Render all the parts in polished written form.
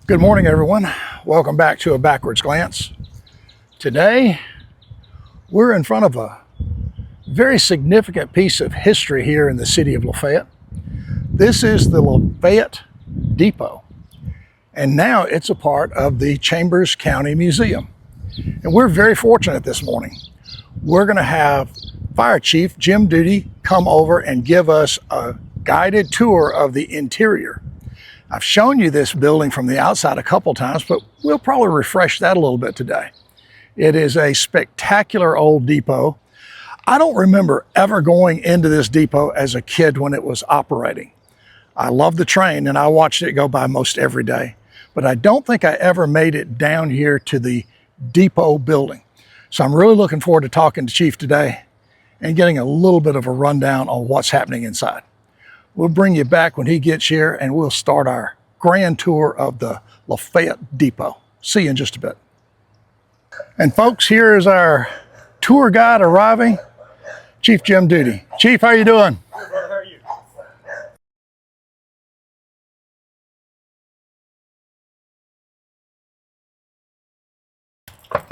Good morning, everyone. Welcome back to A Backwards Glance. Today, we're in front of a very significant piece of history here in the city of LaFayette. This is the LaFayette Depot, and now it's a part of the Chambers County Museum. And we're very fortunate this morning. We're going to have Fire Chief Jim Duty come over and give us a guided tour of the interior. I've shown you this building from the outside a couple times, but we'll probably refresh that a little bit today. It is a spectacular old depot. I don't remember ever going into this depot as a kid when it was operating. I love the train and I watched it go by most every day, but I don't think I ever made it down here to the depot building. So I'm really looking forward to talking to Chief today and getting a little bit of a rundown on what's happening inside. We'll bring you back when he gets here and we'll start our grand tour of the LaFayette Depot. See you in just a bit. And folks, here is our tour guide arriving, Chief Jim Duty. Chief, how you doing? Good, brother. How are you?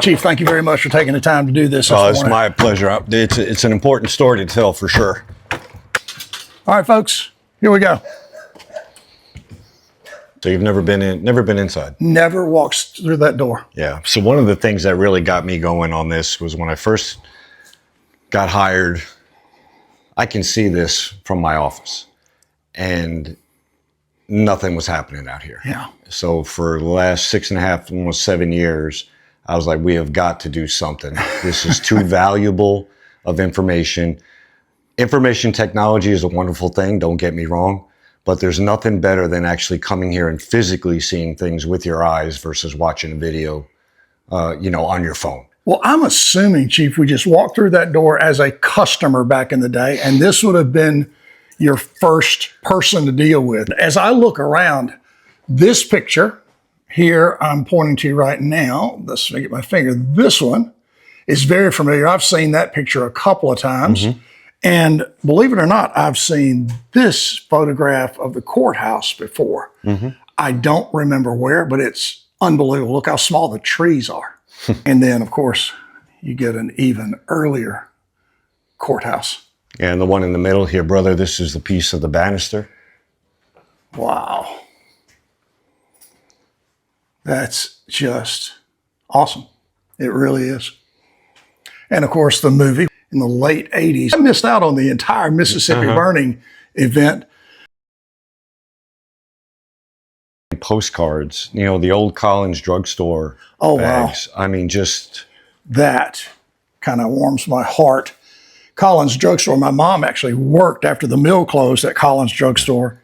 Chief, thank you very much for taking the time to do this. It's my pleasure. It's an important story to tell for sure. All right, folks, here we go. So you've never been inside? Never walked through that door. Yeah. So one of the things that really got me going on this was when I first got hired. I can see this from my office, and nothing was happening out here. Yeah. So for the last 6.5, almost 7 years, I was like, we have got to do something. This is too valuable of information. Information technology is a wonderful thing, don't get me wrong, but there's nothing better than actually coming here and physically seeing things with your eyes versus watching a video, on your phone. Well, I'm assuming, Chief, we just walked through that door as a customer back in the day, and this would have been your first person to deal with. As I look around, this picture here I'm pointing to right now, let's get my finger, this one is very familiar. I've seen that picture a couple of times. Mm-hmm. And believe it or not, I've seen this photograph of the courthouse before. Mm-hmm. I don't remember where, but it's unbelievable. Look how small the trees are. And then, of course, you get an even earlier courthouse. Yeah, and the one in the middle here, brother, this is the piece of the banister. Wow. That's just awesome. It really is. And, of course, the movie. In the late 80s. I missed out on the entire Mississippi burning event. Postcards, the old Collins drugstore bags. Wow. I mean, just... That kind of warms my heart. Collins drugstore, my mom actually worked after the mill closed at Collins drugstore.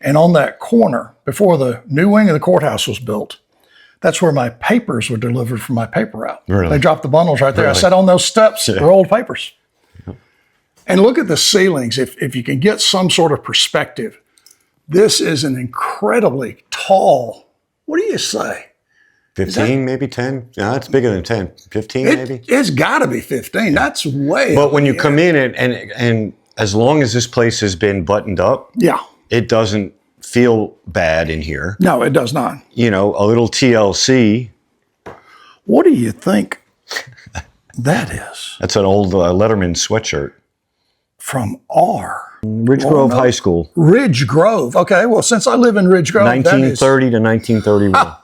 And on that corner, before the new wing of the courthouse was built, that's where my papers were delivered from my paper route. Really? They dropped the bundles right there. Really? I sat on those steps. Yeah. They're old papers. Yeah. And look at the ceilings. If you can get some sort of perspective, this is an incredibly tall, what do you say? 15, maybe 10? Yeah, it's bigger than 10. 15, maybe? It's got to be 15. Yeah. That's way But when you come in and as long as this place has been buttoned up, yeah, it doesn't feel bad in here. No, it does not. A little TLC. What do you think that is? That's an old Letterman sweatshirt. From Ridge Grove High School. Ridge Grove. Okay, well, since I live in Ridge Grove, 1930 to 1931.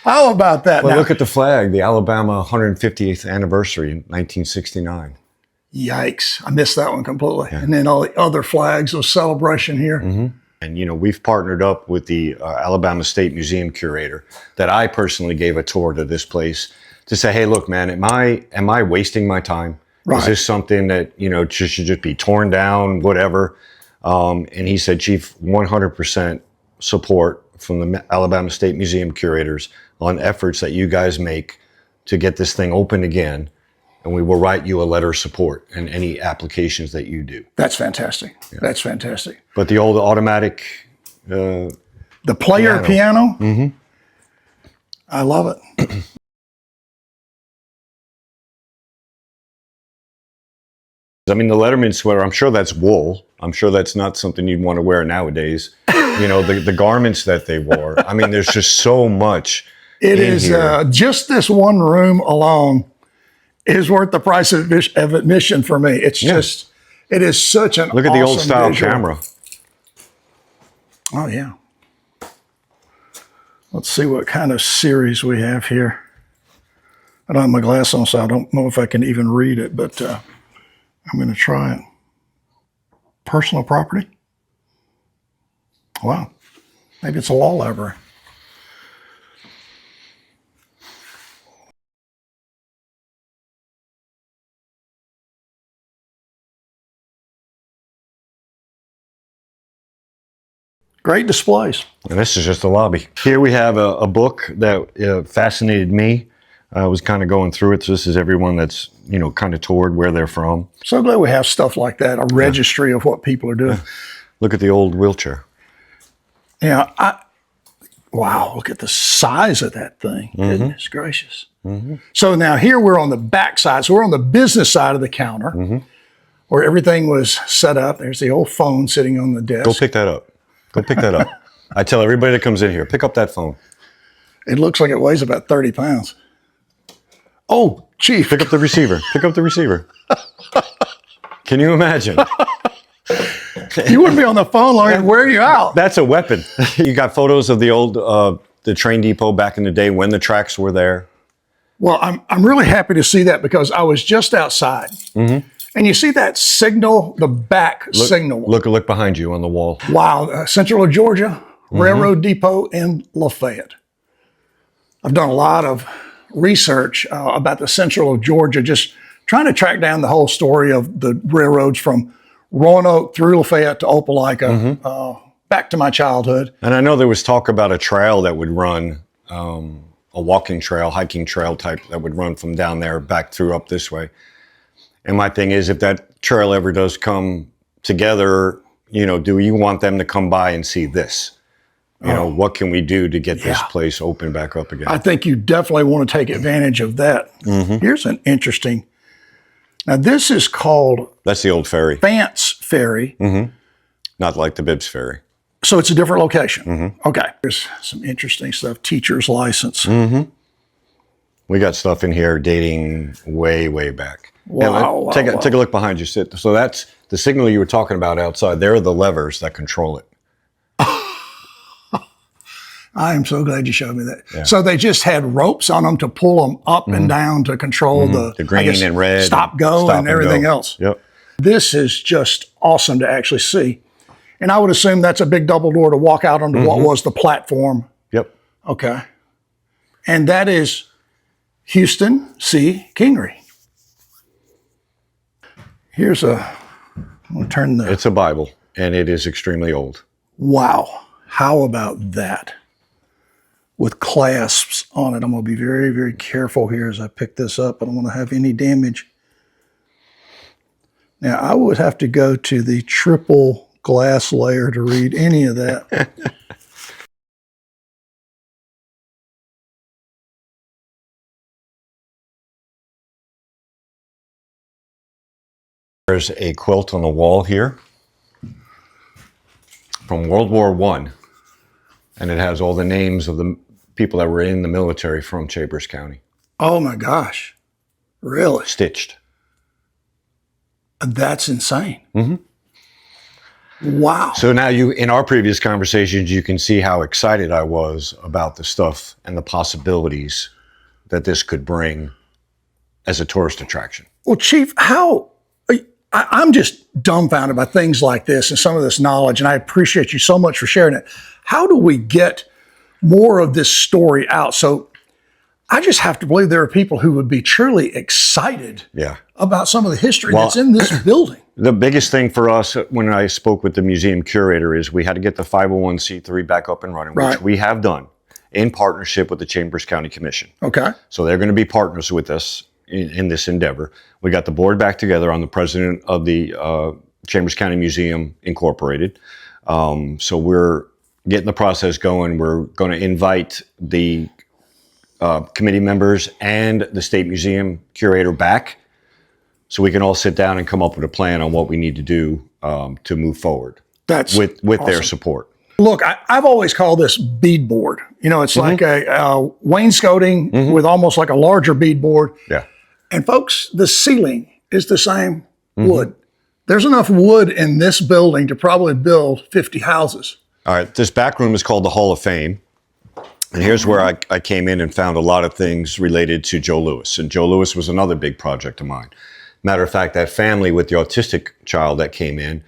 How about that? Well, look at the flag, the Alabama 150th anniversary in 1969. Yikes. I missed that one completely. Yeah. And then all the other flags of celebration here. Mm-hmm. And, we've partnered up with the Alabama State Museum curator that I personally gave a tour to this place to say, hey, look, man, am I wasting my time? Right. Is this something that, should just be torn down, whatever? And he said, Chief, 100% support from the Alabama State Museum curators on efforts that you guys make to get this thing open again. And we will write you a letter of support in any applications that you do. That's fantastic. Yeah. That's fantastic. But the old automatic... the player piano? Mm-hmm. I love it. I mean, the Letterman sweater, I'm sure that's wool. I'm sure that's not something you'd want to wear nowadays. You know, the garments that they wore. I mean, there's just so much. It is just this one room alone is worth the price of admission for me. It's just, it is such an Look at the old style visual. camera. Oh, yeah. Let's see what kind of series we have here. I don't have my glass on, so I don't know if I can even read it, but I'm going to try it. Personal property? Wow. Maybe it's a law library. Great displays. And this is just the lobby. Here we have a book that fascinated me. I was kind of going through it. So this is everyone that's, you know, kind of toured where they're from. So glad we have stuff like that, a registry of what people are doing. Look at the old wheelchair. Yeah, wow, look at the size of that thing. Goodness gracious. So now here we're on the back side. So we're on the business side of the counter where everything was set up. There's the old phone sitting on the desk. Go pick that up. Go pick that up. I tell everybody that comes in here, pick up that phone. It looks like it weighs about 30 pounds. Oh, Chief. Pick up the receiver. Pick up the receiver. Can you imagine? You wouldn't be on the phone long and wear you out. That's a weapon. You got photos of the old, the train depot back in the day when the tracks were there. Well, I'm really happy to see that because I was just outside. And you see that signal, the back signal. Look behind you on the wall. Wow, Central of Georgia, Railroad Depot in LaFayette. I've done a lot of research about the Central of Georgia, just trying to track down the whole story of the railroads from Roanoke through LaFayette to Opelika, back to my childhood. And I know there was talk about a trail that would run, a walking trail, hiking trail type that would run from down there back through up this way. And my thing is, if that trail ever does come together, you know, do you want them to come by and see this? You know, what can we do to get this place open back up again? I think you definitely want to take advantage of that. Here's an interesting, now this is called... That's the old ferry. Vance Ferry. Not like the Bibbs Ferry. So it's a different location. Okay. There's some interesting stuff. Teacher's license. We got stuff in here dating way, way back. Wow. Take a look behind you. So that's the signal you were talking about outside. There are the levers that control it. I am so glad you showed me that. Yeah. So they just had ropes on them to pull them up and down to control the green and red, stop, go, and everything else. Yep. This is just awesome to actually see. And I would assume that's a big double door to walk out onto what was the platform. Yep. Okay. And that is Houston C. Kingery. Here's I'm going to turn the... It's a Bible, and it is extremely old. Wow. How about that? With clasps on it. I'm going to be very, very careful here as I pick this up. I don't want to have any damage. Now, I would have to go to the triple glass layer to read any of that. There's a quilt on the wall here from World War I, and it has all the names of the people that were in the military from Chambers County. Oh my gosh. Really? Stitched. That's insane. Wow. So now in our previous conversations, you can see how excited I was about the stuff and the possibilities that this could bring as a tourist attraction. Well, Chief, I'm just dumbfounded by things like this and some of this knowledge, and I appreciate you so much for sharing it. How do we get more of this story out? So I just have to believe there are people who would be truly excited about some of the history that's in this building. The biggest thing for us when I spoke with the museum curator is we had to get the 501c3 back up and running, which we have done in partnership with the Chambers County Commission. Okay. So they're going to be partners with us in this endeavor. We got the board back together. I'm the president of the Chambers County Museum Incorporated. So we're getting the process going. We're going to invite the committee members and the state museum curator back so we can all sit down and come up with a plan on what we need to do to move forward. That's with awesome. Their support. Look, I've always called this beadboard. You know, it's like a wainscoting with almost like a larger beadboard. Yeah. And folks, the ceiling is the same wood. There's enough wood in this building to probably build 50 houses. All right. This back room is called the Hall of Fame. And here's where I came in and found a lot of things related to Joe Louis. And Joe Louis was another big project of mine. Matter of fact, that family with the autistic child that came in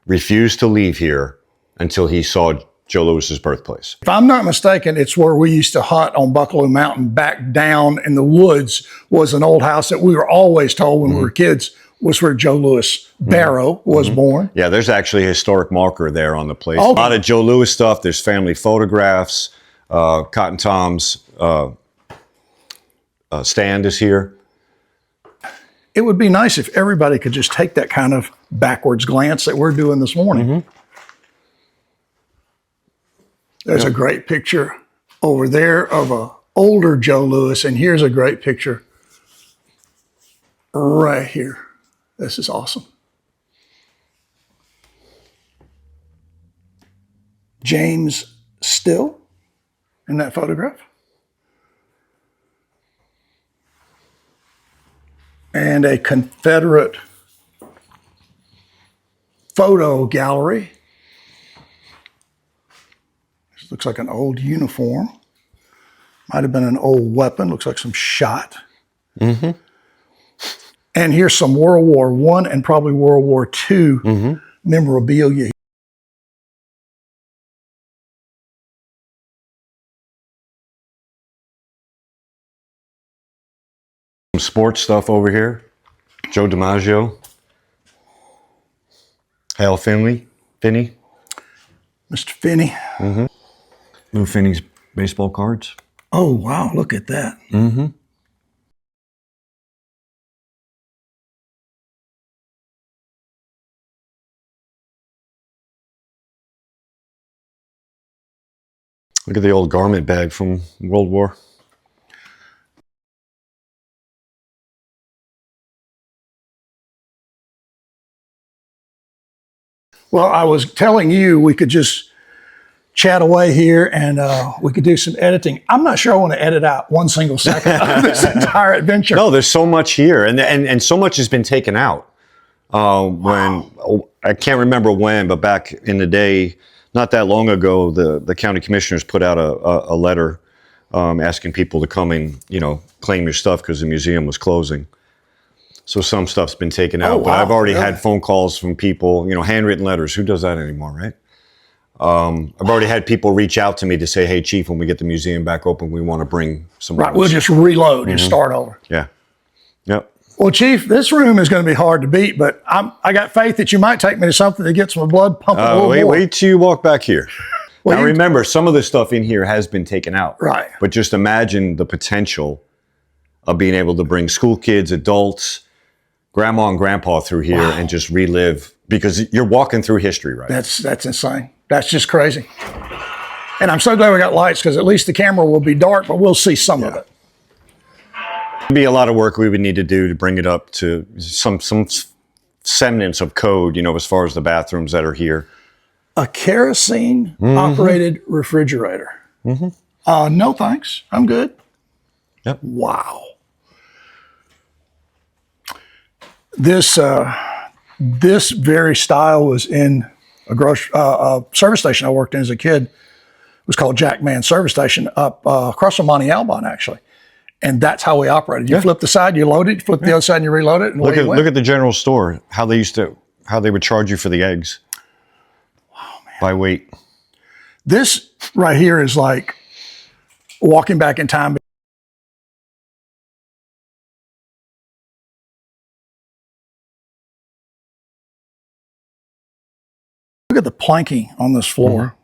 refused to leave here until he saw Joe Louis's birthplace. If I'm not mistaken, it's where we used to hunt on Buccaloo Mountain. Back down in the woods was an old house that we were always told when we were kids was where Joe Louis Barrow was born. Yeah, there's actually a historic marker there on the place. Okay. A lot of Joe Louis stuff. There's family photographs. Cotton Tom's stand is here. It would be nice if everybody could just take that kind of backwards glance that we're doing this morning. There's a great picture over there of a older Joe Louis, and here's a great picture right here. This is awesome. James Still in that photograph. And a Confederate photo gallery. This looks like an old uniform. Might have been an old weapon. Looks like some shot. And here's some World War I and probably World War II memorabilia. Some sports stuff over here. Joe DiMaggio. Hal Finney. Mr. Finney. Lou Finney's baseball cards. Oh, wow. Look at that. Look at the old garment bag from World War. Well, I was telling you we could just chat away here and we could do some editing. I'm not sure I want to edit out one single second of this entire adventure. No, there's so much here, and so much has been taken out. When I can't remember when, but back in the day, not that long ago, the county commissioners put out a letter asking people to come and claim your stuff because the museum was closing. So some stuff's been taken out, but I've already had phone calls from people, handwritten letters. Who does that anymore, right? I've already had people reach out to me to say, hey, Chief, when we get the museum back open, we want to bring some. Right, we'll just reload and start over. Yeah. Yep. Well, Chief, this room is going to be hard to beat, but I got faith that you might take me to something that gets my blood pumping a little more. Wait till you walk back here. Well, now remember, some of the stuff in here has been taken out. Right. But just imagine the potential of being able to bring school kids, adults, grandma and grandpa through here and just relive, because you're walking through history, right? That's insane. That's just crazy. And I'm so glad we got lights because at least the camera will be dark, but we'll see some of it. It'd be a lot of work we would need to do to bring it up to some semblance of code, as far as the bathrooms that are here. A kerosene operated refrigerator. No thanks. I'm good. Yep. Wow. This very style was in a service station I worked in as a kid. It was called Jackman Service Station up across from Monte Alban, actually. And that's how we operated. You flip the side, you load it, you flip the other side and you reload it. And look at the general store, how they would charge you for the eggs. Wow, man. By weight. This right here is like walking back in time. Look at the planking on this floor.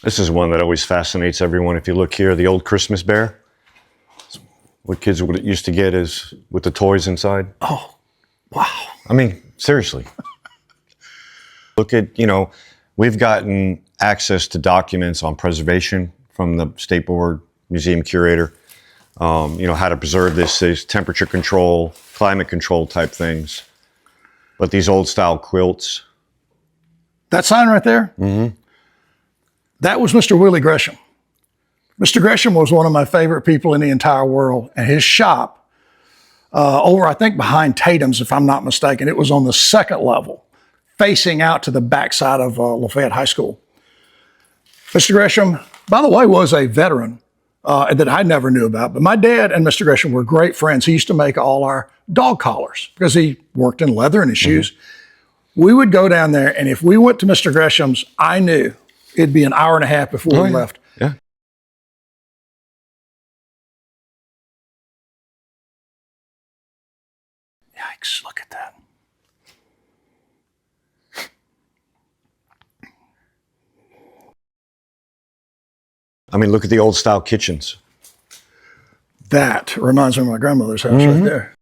This is one that always fascinates everyone. If you look here, the old Christmas bear. What kids used to get is with the toys inside. Oh, Wow. I mean, seriously. Look at, we've gotten access to documents on preservation from the State Board Museum Curator. How to preserve this temperature control, climate control type things. But these old style quilts. That sign right there, that was Mr. Willie Gresham. Mr. Gresham was one of my favorite people in the entire world. And his shop, over, I think, behind Tatum's, if I'm not mistaken, it was on the second level, facing out to the backside of LaFayette High School. Mr. Gresham, by the way, was a veteran that I never knew about. But my dad and Mr. Gresham were great friends. He used to make all our dog collars because he worked in leather in his shoes. We would go down there, and if we went to Mr. Gresham's, I knew it'd be an hour and a half before we left. Yeah. Yikes, look at that. I mean, look at the old style kitchens. That reminds me of my grandmother's house right there.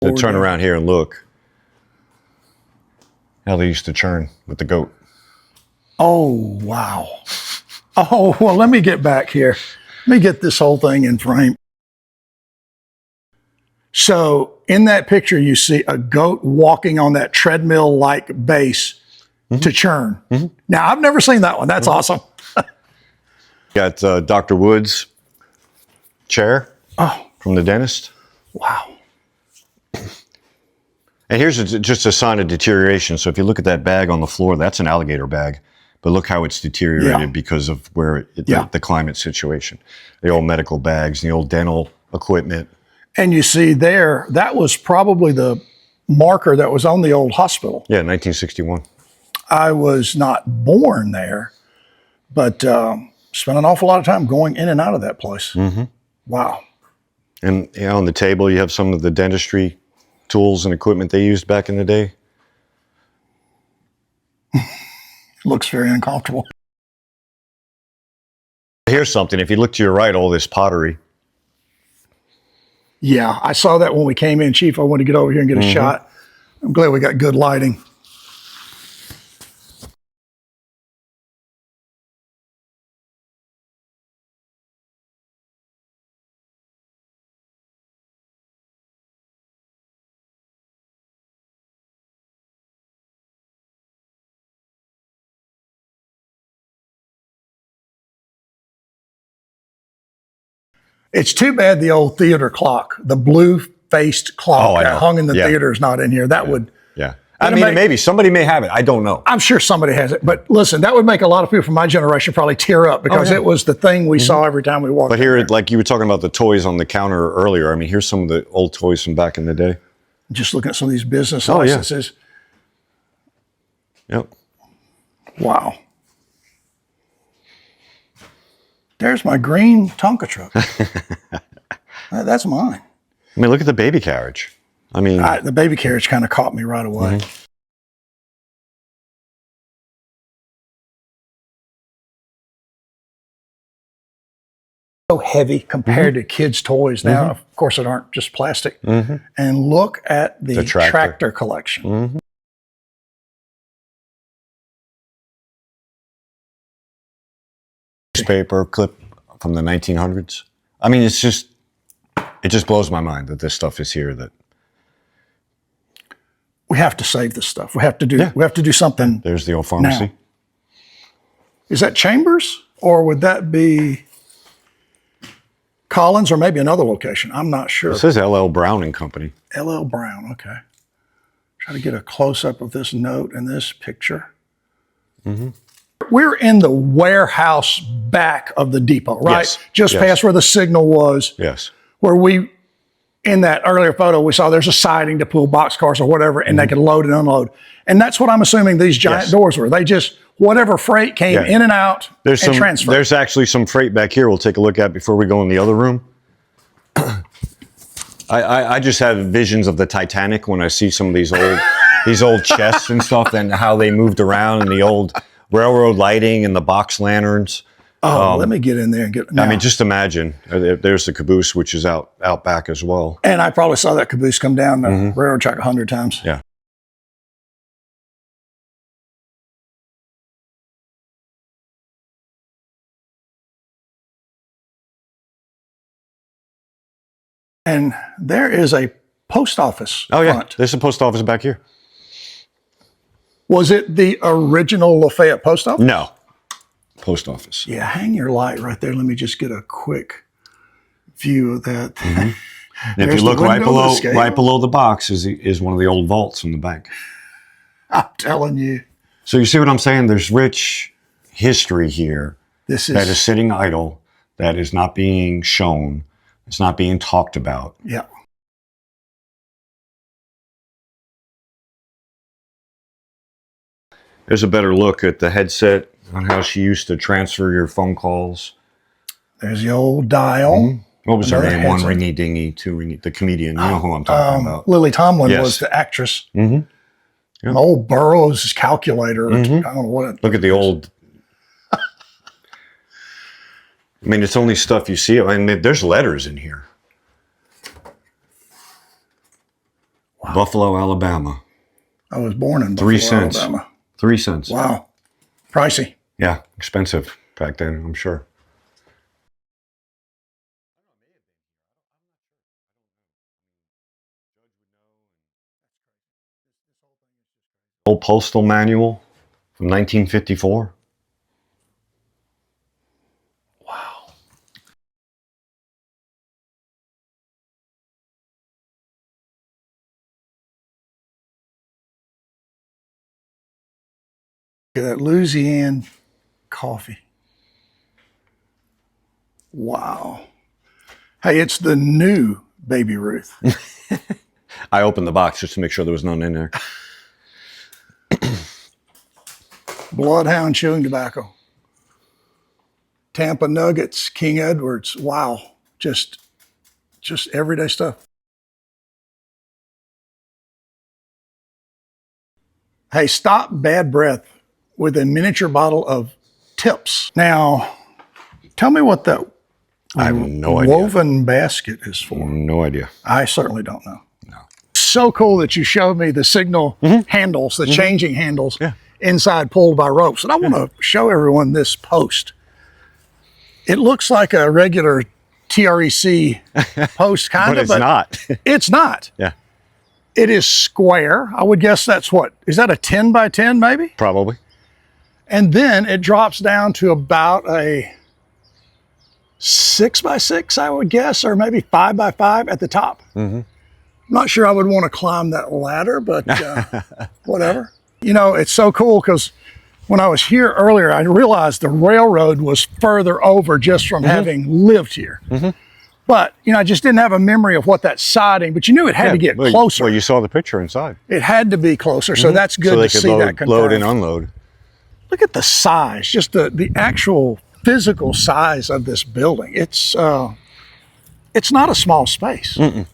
To turn around here and look how they used to churn with the goat. Oh, wow. Oh, well, let me get back here. Let me get this whole thing in frame. So in that picture, you see a goat walking on that treadmill-like base to churn. Now, I've never seen that one. That's awesome. Got Dr. Wood's chair from the dentist. Wow. And here's just a sign of deterioration. So if you look at that bag on the floor, that's an alligator bag. But look how it's deteriorated because of where the climate situation. The old medical bags, the old dental equipment. And you see there, that was probably the marker that was on the old hospital. Yeah, 1961. I was not born there, but spent an awful lot of time going in and out of that place. Wow. And on the table, you have some of the dentistry tools and equipment they used back in the day. Looks very uncomfortable. Here's something. If you look to your right, all this pottery. Yeah, I saw that when we came in, Chief. I wanted to get over here and get a shot. I'm glad we got good lighting. It's too bad the old theater clock, the blue-faced clock that hung in the theater is not in here. That would... Yeah. I mean, maybe somebody may have it. I don't know. I'm sure somebody has it. But listen, that would make a lot of people from my generation probably tear up because it was the thing we saw every time we walked. But here, like you were talking about the toys on the counter earlier. I mean, here's some of the old toys from back in the day. Just looking at some of these business licenses. Yep. Wow. There's my green Tonka truck. That's mine. I mean, look at the baby carriage. I mean, the baby carriage kind of caught me right away. So heavy compared to kids' toys now. Of course, it aren't just plastic. And look at the tractor collection. Newspaper clip from the 1900s. I mean, it just blows my mind that this stuff is here. That we have to save this stuff. We have to do. We have to do something. There's the old pharmacy. Now. Is that Chambers, or would that be Collins, or maybe another location? I'm not sure. It says L.L. Brown and Company. L.L. Brown. Okay. Try to get a close up of this note and this picture. We're in the warehouse back of the depot, right? Yes. Just past where the signal was. Yes. Where we, in that earlier photo, we saw there's a siding to pull boxcars or whatever, and they could load and unload. And that's what I'm assuming these giant doors were. They just, whatever freight came in and out and transferred. There's actually some freight back here we'll take a look at before we go in the other room. I just have visions of the Titanic when I see some of these old chests and stuff, and how they moved around, and the old railroad lighting and the box lanterns. Oh, let me get in there and get. I mean, just imagine. There's the caboose, which is out back as well. And I probably saw that caboose come down the railroad track 100 times. Yeah. And there is a post office. Oh, yeah. Front. There's a post office back here. Was it the original LaFayette post office? No. Post office. Yeah, hang your light right there. Let me just get a quick view of that. And if you look right below the box is one of the old vaults in the back. I'm telling you. So you see what I'm saying? There's rich history here that is sitting idle, that is not being shown, it's not being talked about. Yeah. There's a better look at the headset on how she used to transfer your phone calls. There's the old dial. What was her name? One ringy dingy, two ringy. The comedian. You know who I'm talking about. Lily Tomlin was the actress. An old Burroughs calculator. I don't know what. Look at the old. I mean, it's only stuff you see. I mean, there's letters in here. Wow. Buffalo, Alabama. I was born in Buffalo, 3 cents. Alabama. 3 cents. Wow. Pricey. Yeah, expensive back then, I'm sure. Old postal manual from 1954. Wow. Look at that Louisiana coffee. Wow. Hey, it's the new Baby Ruth. I opened the box just to make sure there was none in there. Bloodhound chewing tobacco. Tampa Nuggets, King Edwards. Wow. Just everyday stuff. Hey, stop bad breath with a miniature bottle of Tips. Now, tell me what that I have no idea. woven basket is for. No idea. I certainly don't know. No. So cool that you showed me the signal handles, the changing handles inside pulled by ropes. And I want to show everyone this post. It looks like a regular TREC post, kind of, but it's not. It's not. Yeah. It is square. I would guess that's what, is that a 10 by 10 maybe? Probably. And then it drops down to about a 6 by 6, I would guess, or maybe 5 by 5 at the top. I'm not sure I would want to climb that ladder, but whatever. You know, it's so cool because when I was here earlier, I realized the railroad was further over just from having lived here. But, you know, I just didn't have a memory of what that siding, but you knew it had to get closer. Well, you saw the picture inside. It had to be closer, so that's good to see that confirmed. Load and unload. Look at the size, just the actual physical size of this building. It's not a small space. And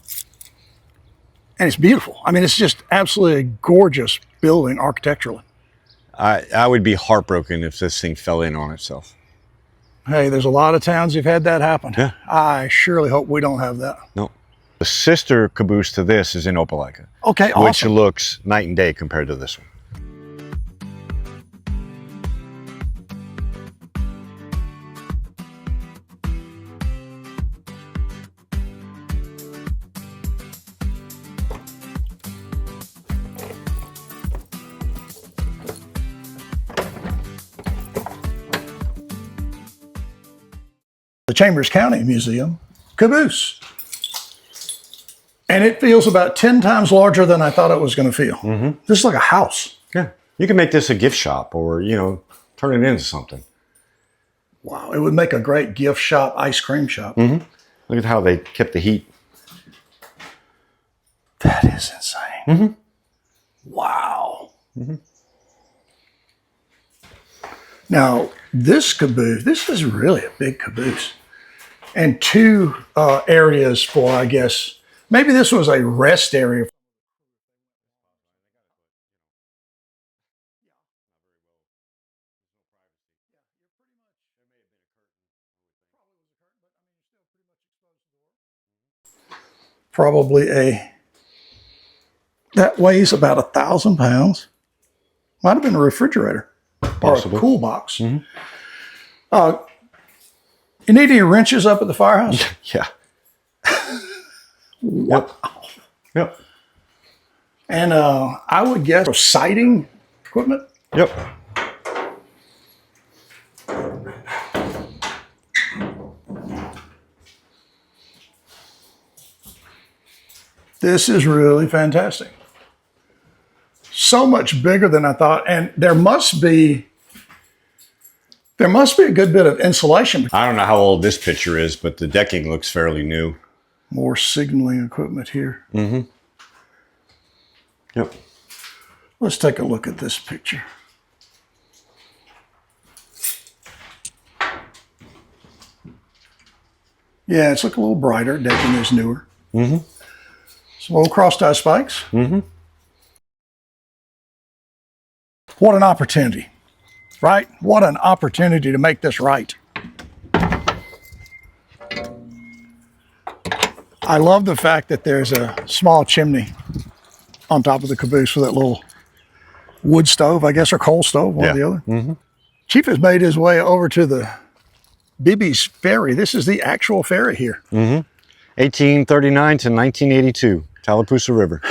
it's beautiful. I mean, it's just absolutely a gorgeous building architecturally. I would be heartbroken if this thing fell in on itself. Hey, there's a lot of towns who've had that happen. Yeah. I surely hope we don't have that. No. The sister caboose to this is in Opelika. Okay, Which awesome. looks night and day compared to this one. The Chambers County Museum caboose. And it feels about 10 times larger than I thought it was going to feel. This is like a house. Yeah. You can make this a gift shop or, you know, turn it into something. Wow, it would make a great gift shop, ice cream shop. Look at how they kept the heat. That is insane. Wow. Now, this caboose, this is really a big caboose. And two areas for, I guess, maybe this was a rest area. Probably that weighs about 1,000 pounds. Might have been a refrigerator. Possibly. Or a cool box. You need any wrenches up at the firehouse? Yeah. Wow. Yep. And I would guess sighting equipment. Yep. This is really fantastic. So much bigger than I thought. And there must be a good bit of insulation. I don't know how old this picture is, but the decking looks fairly new. More signaling equipment here. Yep. Let's take a look at this picture. Yeah, it's looking a little brighter. Decking is newer. Some little cross-tie spikes. What an opportunity, right? What an opportunity to make this right. I love the fact that there's a small chimney on top of the caboose for that little wood stove, I guess, or coal stove, one or the other. Chief has made his way over to the Bibby's Ferry. This is the actual ferry here. 1839 to 1982, Tallapoosa River.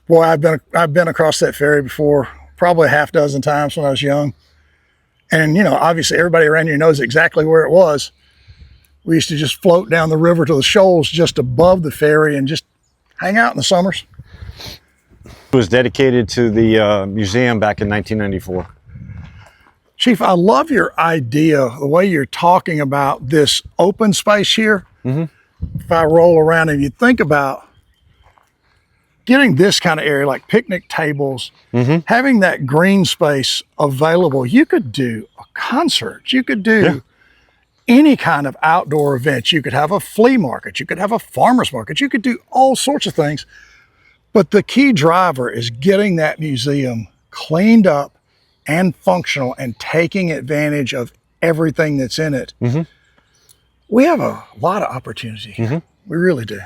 Boy, I've been across that ferry before, probably a half dozen times when I was young. And, you know, obviously everybody around here knows exactly where it was. We used to just float down the river to the shoals just above the ferry and just hang out in the summers. It was dedicated to the museum back in 1994. Chief, I love your idea, the way you're talking about this open space here. If I roll around and you think about getting this kind of area, like picnic tables, having that green space available, you could do a concert, you could do any kind of outdoor event. You could have a flea market, you could have a farmer's market, you could do all sorts of things. But the key driver is getting that museum cleaned up and functional and taking advantage of everything that's in it. We have a lot of opportunity here. We really do.